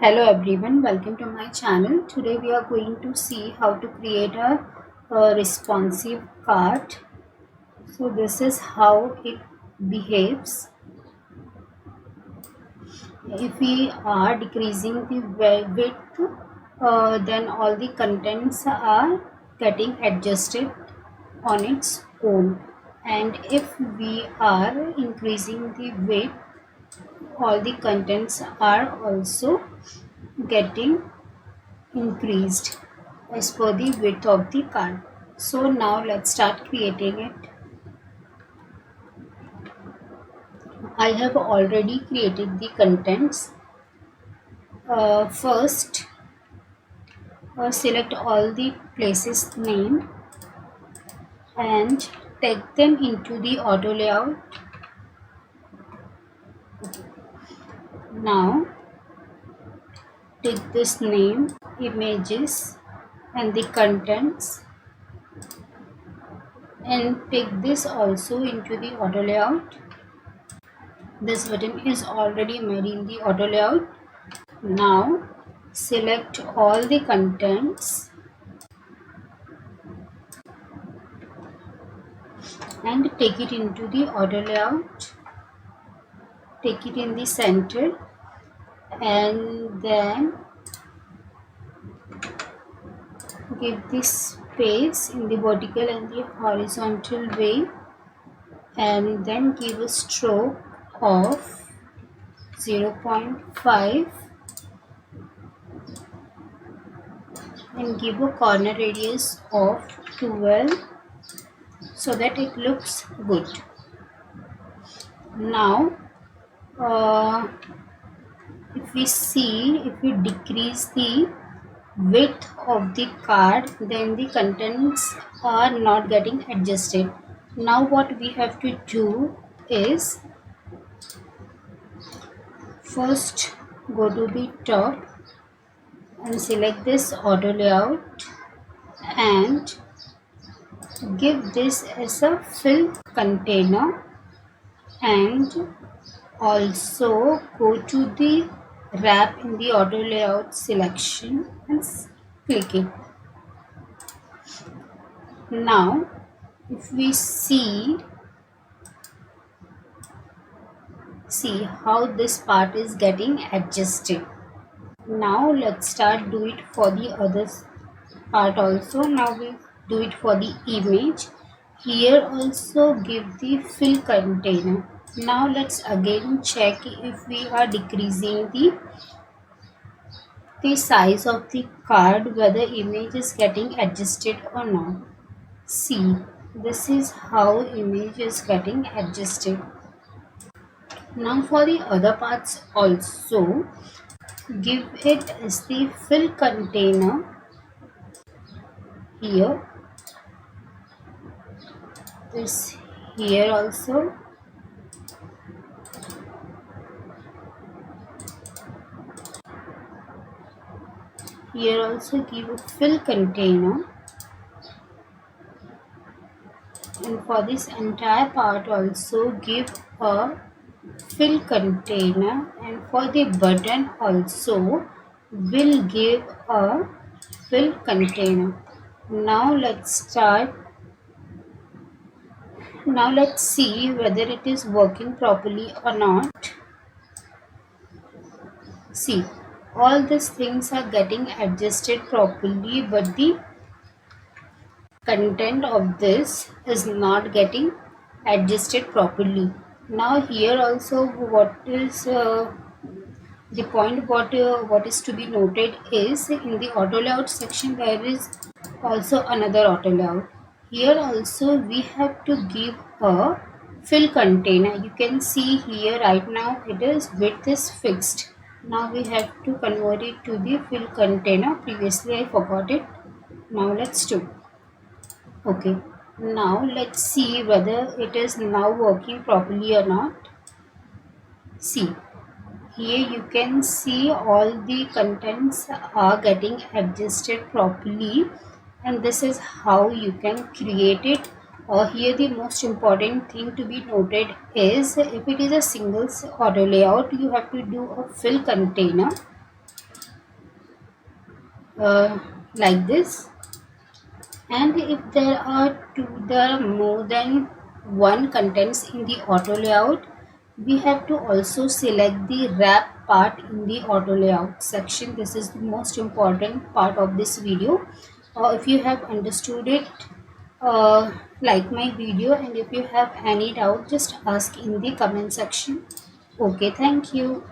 Hello everyone, welcome to my channel. Today we are going to see how to create a responsive card. So this is how it behaves. If we are decreasing the width, then all the contents are getting adjusted on its own. And if we are increasing the width, all the contents are also getting increased as per the width of the card. So now let's start creating it. I have already created the contents. First, select all the places name and take them into the auto layout. Now take this name, images and the contents and take this also into the auto layout. This button is already made in the auto layout. Now select all the contents and take it into the auto layout. Take it in the center and then give this space in the vertical and the horizontal way and then give a stroke of 0.5 and give a corner radius of 12 so that it looks good. Now if we decrease the width of the card, then the contents are not getting adjusted. Now what we have to do is first go to the top and select this auto layout and give this as a fill container and also go to the wrap in the auto layout selection and click it. Now if we see how this part is getting adjusted. Now let's start do it for the other part also. Now we do it for the image. Here also give the fill container. Now let's again check if we are decreasing the size of the card, whether image is getting adjusted or not. See, this is how image is getting adjusted. Now for the other parts also give it as the fill container. Here this here also here also give a fill container, and for this entire part also give a fill container, and for the button also will give a fill container. Now let's see whether it is working properly or not. See, all these things are getting adjusted properly, but the content of this is not getting adjusted properly. Now here also what is the point what is to be noted is in the auto layout section there is also another auto layout. Here also we have to give a fill container. You can see here right now it is width is fixed. Now we have to convert it to the fill container. Previously I forgot it. Now let's do. Okay, now let's see whether it is now working properly or not. See, here you can see all the contents are getting adjusted properly, and this is how you can create it. Here the most important thing to be noted is if it is a single auto layout, you have to do a fill container. uh, like this. And if there are more than one contents in the auto layout, we have to also select the wrap part in the auto layout section. This is the most important part of this video. If you have understood it, like my video, and if you have any doubt, just ask in the comment section. Okay, thank you.